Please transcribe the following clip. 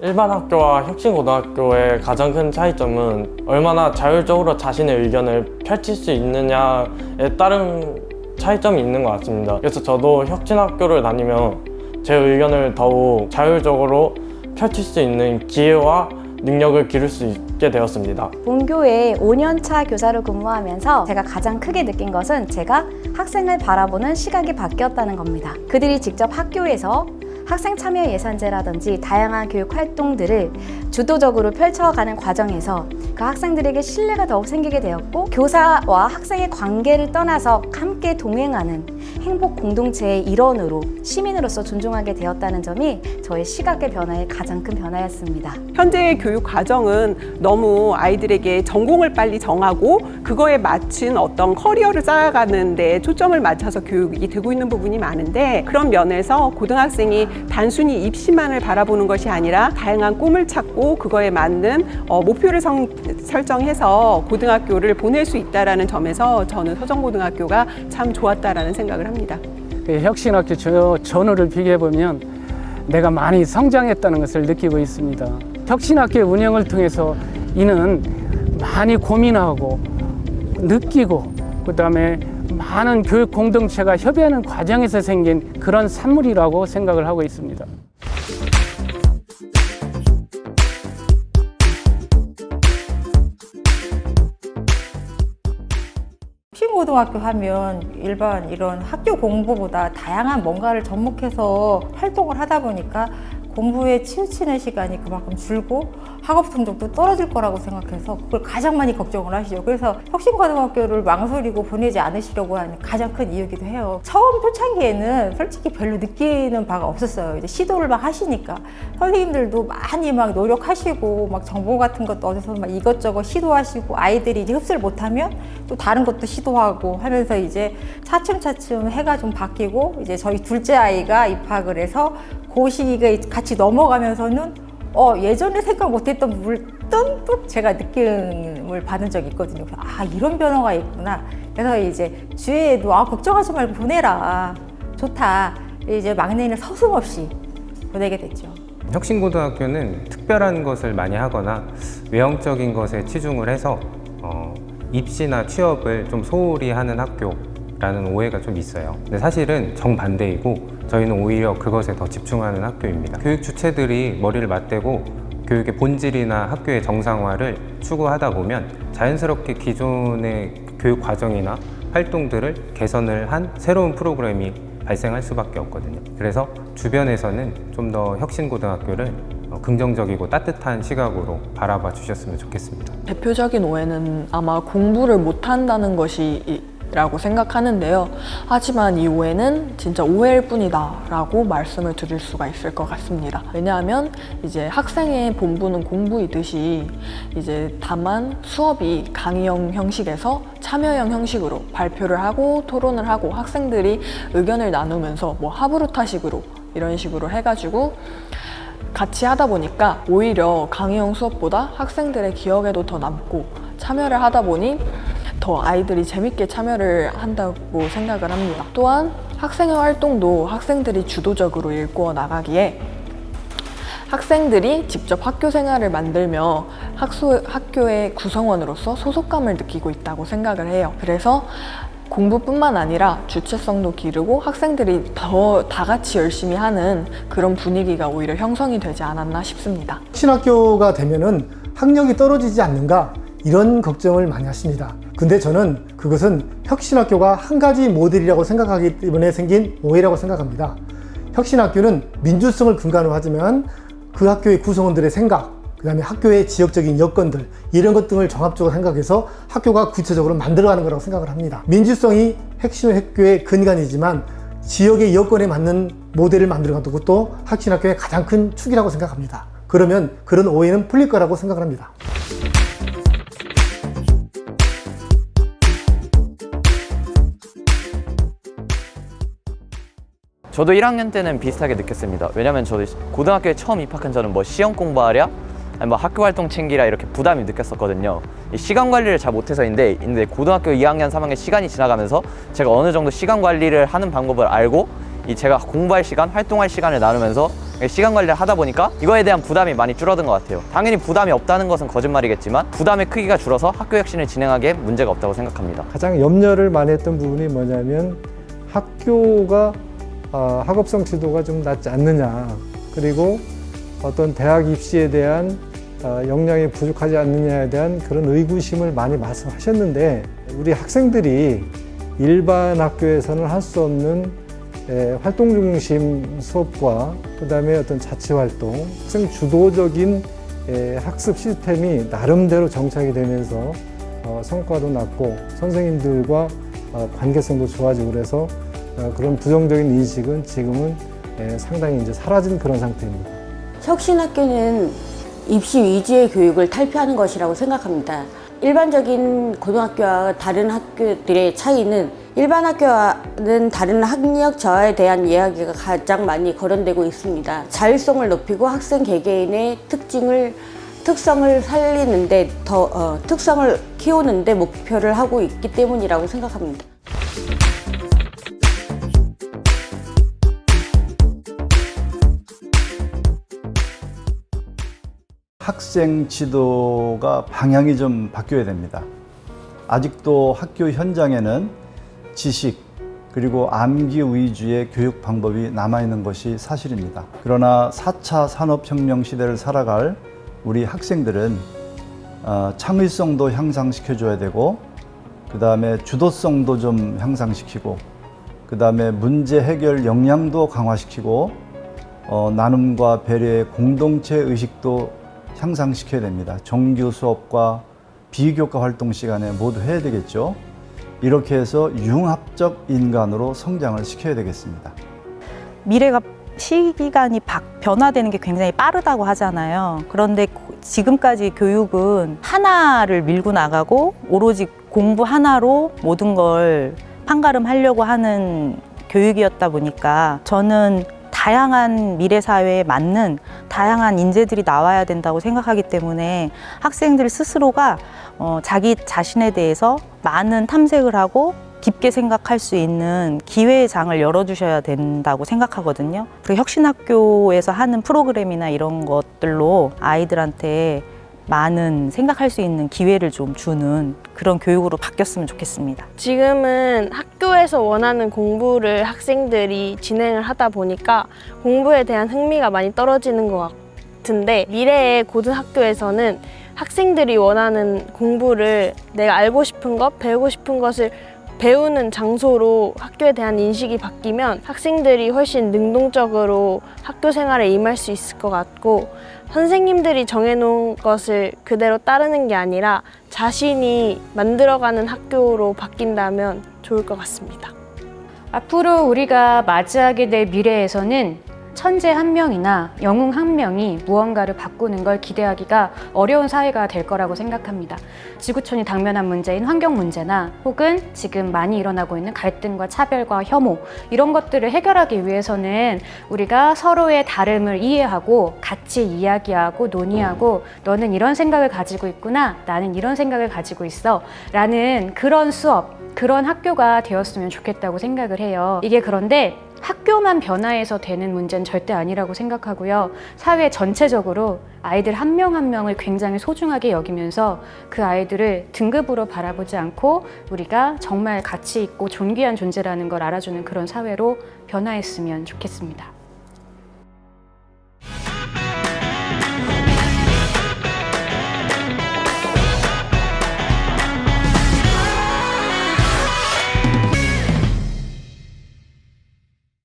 일반 학교와 혁신고등학교의 가장 큰 차이점은 얼마나 자율적으로 자신의 의견을 펼칠 수 있느냐에 따른 차이점이 있는 것 같습니다. 그래서 저도 혁신학교를 다니며 제 의견을 더욱 자율적으로 펼칠 수 있는 기회와 능력을 기를 수 있게 되었습니다. 본교에 5년차 교사로 근무하면서 제가 가장 크게 느낀 것은 제가 학생을 바라보는 시각이 바뀌었다는 겁니다. 그들이 직접 학교에서 학생 참여 예산제라든지 다양한 교육 활동들을 주도적으로 펼쳐가는 과정에서 그 학생들에게 신뢰가 더욱 생기게 되었고, 교사와 학생의 관계를 떠나서 함께 동행하는 행복 공동체의 일원으로, 시민으로서 존중하게 되었다는 점이 저의 시각의 변화의 가장 큰 변화였습니다. 현재의 교육 과정은 너무 아이들에게 전공을 빨리 정하고 그거에 맞춘 어떤 커리어를 쌓아가는 데 초점을 맞춰서 교육이 되고 있는 부분이 많은데, 그런 면에서 고등학생이 단순히 입시만을 바라보는 것이 아니라 다양한 꿈을 찾고 그거에 맞는 목표를 설정해서 고등학교를 보낼 수 있다는 점에서 저는 서정고등학교가 참 좋았다라는 생각을 합니다. 혁신학교 전후를 비교해보면 내가 많이 성장했다는 것을 느끼고 있습니다. 혁신학교의 운영을 통해서 이는 많이 고민하고 느끼고, 그다음에 많은 교육 공동체가 협의하는 과정에서 생긴 그런 산물이라고 생각을 하고 있습니다. 혁신고등학교 하면 일반 이런 학교 공부보다 다양한 뭔가를 접목해서 활동을 하다 보니까 공부에 치우치는 시간이 그만큼 줄고 학업 성적도 떨어질 거라고 생각해서 그걸 가장 많이 걱정을 하시죠. 그래서 혁신고등학교를 망설이고 보내지 않으시려고 하는 가장 큰 이유기도 해요. 처음 초창기에는 솔직히 별로 느끼는 바가 없었어요. 이제 시도를 막 하시니까 선생님들도 많이 막 노력하시고 막 정보 같은 것도 어디서 막 이것저것 시도하시고, 아이들이 이제 흡수를 못하면 또 다른 것도 시도하고 하면서 이제 차츰차츰 해가 좀 바뀌고, 이제 저희 둘째 아이가 입학을 해서 그 시기가 같이 넘어가면서는 예전에 생각 못했던 물 뜬뜩 제가 느낌을 받은 적이 있거든요. 아, 이런 변화가 있구나. 그래서 이제 주위에도 걱정하지 말고 보내라, 좋다. 이제 막내는 서슴없이 보내게 됐죠. 혁신고등학교는 특별한 것을 많이 하거나 외형적인 것에 치중을 해서 입시나 취업을 좀 소홀히 하는 학교라는 오해가 좀 있어요. 근데 사실은 정반대이고, 저희는 오히려 그것에 더 집중하는 학교입니다. 교육 주체들이 머리를 맞대고 교육의 본질이나 학교의 정상화를 추구하다 보면 자연스럽게 기존의 교육 과정이나 활동들을 개선을 한 새로운 프로그램이 발생할 수밖에 없거든요. 그래서 주변에서는 좀 더 혁신고등학교를 긍정적이고 따뜻한 시각으로 바라봐 주셨으면 좋겠습니다. 대표적인 오해는 아마 공부를 못한다는 것이라고 생각하는데요. 하지만 이 오해는 진짜 오해일 뿐이다 라고 말씀을 드릴 수가 있을 것 같습니다. 왜냐하면 이제 학생의 본분은 공부이듯이 이제 다만 수업이 강의형 형식에서 참여형 형식으로 발표를 하고 토론을 하고 학생들이 의견을 나누면서 뭐 하부루타식으로 이런 식으로 해가지고 같이 하다 보니까 오히려 강의형 수업보다 학생들의 기억에도 더 남고, 참여를 하다 보니 더 아이들이 재밌게 참여를 한다고 생각을 합니다. 또한 학생의 활동도 학생들이 주도적으로 일구어 나가기에 학생들이 직접 학교 생활을 만들며 학교의 구성원으로서 소속감을 느끼고 있다고 생각을 해요. 그래서 공부뿐만 아니라 주체성도 기르고 학생들이 더 다 같이 열심히 하는 그런 분위기가 오히려 형성이 되지 않았나 싶습니다. 혁신학교가 되면은 학력이 떨어지지 않는가, 이런 걱정을 많이 하십니다. 근데 저는 그것은 혁신학교가 한 가지 모델이라고 생각하기 때문에 생긴 오해라고 생각합니다. 혁신학교는 민주성을 근간으로 하지만 그 학교의 구성원들의 생각, 그 다음에 학교의 지역적인 여건들, 이런 것 등을 종합적으로 생각해서 학교가 구체적으로 만들어가는 거라고 생각을 합니다. 민주성이 혁신학교의 근간이지만 지역의 여건에 맞는 모델을 만들어가는 것도 혁신학교의 가장 큰 축이라고 생각합니다. 그러면 그런 오해는 풀릴 거라고 생각을 합니다. 저도 1학년 때는 비슷하게 느꼈습니다. 왜냐면 저도 고등학교에 처음 입학한 저는 뭐 시험 공부하랴? 아니 뭐 학교 활동 챙기라 이렇게 부담이 느꼈었거든요. 이 시간 관리를 잘 못해서인데 고등학교 2학년, 3학년 시간이 지나가면서 제가 어느 정도 시간 관리를 하는 방법을 알고 제가 공부할 시간, 활동할 시간을 나누면서 시간 관리를 하다 보니까 이거에 대한 부담이 많이 줄어든 것 같아요. 당연히 부담이 없다는 것은 거짓말이겠지만 부담의 크기가 줄어서 학교 혁신을 진행하기에 문제가 없다고 생각합니다. 가장 염려를 많이 했던 부분이 뭐냐면 학교가 학업성 지도가 좀 낮지 않느냐, 그리고 어떤 대학 입시에 대한 역량이 부족하지 않느냐에 대한 그런 의구심을 많이 말씀하셨는데, 우리 학생들이 일반 학교에서는 할 수 없는 활동 중심 수업과 그다음에 어떤 자치 활동, 학생 주도적인 학습 시스템이 나름대로 정착이 되면서 성과도 낮고 선생님들과 관계성도 좋아지고, 그래서 그런 부정적인 인식은 지금은 상당히 이제 사라진 그런 상태입니다. 혁신학교는 입시 위주의 교육을 탈피하는 것이라고 생각합니다. 일반적인 고등학교와 다른 학교들의 차이는, 일반 학교와는 다른 학력 저하에 대한 이야기가 가장 많이 거론되고 있습니다. 자율성을 높이고 학생 개개인의 특성을 살리는데 특성을 키우는데 목표를 하고 있기 때문이라고 생각합니다. 학생 지도가 방향이 좀 바뀌어야 됩니다. 아직도 학교 현장에는 지식 그리고 암기 위주의 교육 방법이 남아있는 것이 사실입니다. 그러나 4차 산업혁명 시대를 살아갈 우리 학생들은 창의성도 향상시켜줘야 되고, 그 다음에 주도성도 좀 향상시키고, 그 다음에 문제 해결 역량도 강화시키고, 나눔과 배려의 공동체 의식도 향상시켜야 됩니다. 정규 수업과 비교과 활동 시간에 모두 해야 되겠죠. 이렇게 해서 융합적 인간으로 성장을 시켜야 되겠습니다. 미래가 시기간이 변화되는 게 굉장히 빠르다고 하잖아요. 그런데 지금까지 교육은 하나를 밀고 나가고 오로지 공부 하나로 모든 걸 판가름하려고 하는 교육이었다 보니까, 저는 다양한 미래 사회에 맞는 다양한 인재들이 나와야 된다고 생각하기 때문에 학생들 스스로가 자기 자신에 대해서 많은 탐색을 하고 깊게 생각할 수 있는 기회의 장을 열어주셔야 된다고 생각하거든요. 그리고 혁신학교에서 하는 프로그램이나 이런 것들로 아이들한테 많은 생각할 수 있는 기회를 좀 주는 그런 교육으로 바뀌었으면 좋겠습니다. 지금은 학교에서 원하는 공부를 학생들이 진행을 하다 보니까 공부에 대한 흥미가 많이 떨어지는 것 같은데, 미래의 고등학교에서는 학생들이 원하는 공부를, 내가 알고 싶은 것, 배우고 싶은 것을 배우는 장소로 학교에 대한 인식이 바뀌면 학생들이 훨씬 능동적으로 학교 생활에 임할 수 있을 것 같고, 선생님들이 정해놓은 것을 그대로 따르는 게 아니라 자신이 만들어가는 학교로 바뀐다면 좋을 것 같습니다. 앞으로 우리가 맞이하게 될 미래에서는 천재 한 명이나 영웅 한 명이 무언가를 바꾸는 걸 기대하기가 어려운 사회가 될 거라고 생각합니다. 지구촌이 당면한 문제인 환경 문제나 혹은 지금 많이 일어나고 있는 갈등과 차별과 혐오, 이런 것들을 해결하기 위해서는 우리가 서로의 다름을 이해하고 같이 이야기하고 논의하고, 너는 이런 생각을 가지고 있구나, 나는 이런 생각을 가지고 있어 라는 그런 수업, 그런 학교가 되었으면 좋겠다고 생각을 해요. 이게 그런데 학교만 변화해서 되는 문제는 절대 아니라고 생각하고요. 사회 전체적으로 아이들 한 명 한 명을 굉장히 소중하게 여기면서 그 아이들을 등급으로 바라보지 않고 우리가 정말 가치 있고 존귀한 존재라는 걸 알아주는 그런 사회로 변화했으면 좋겠습니다.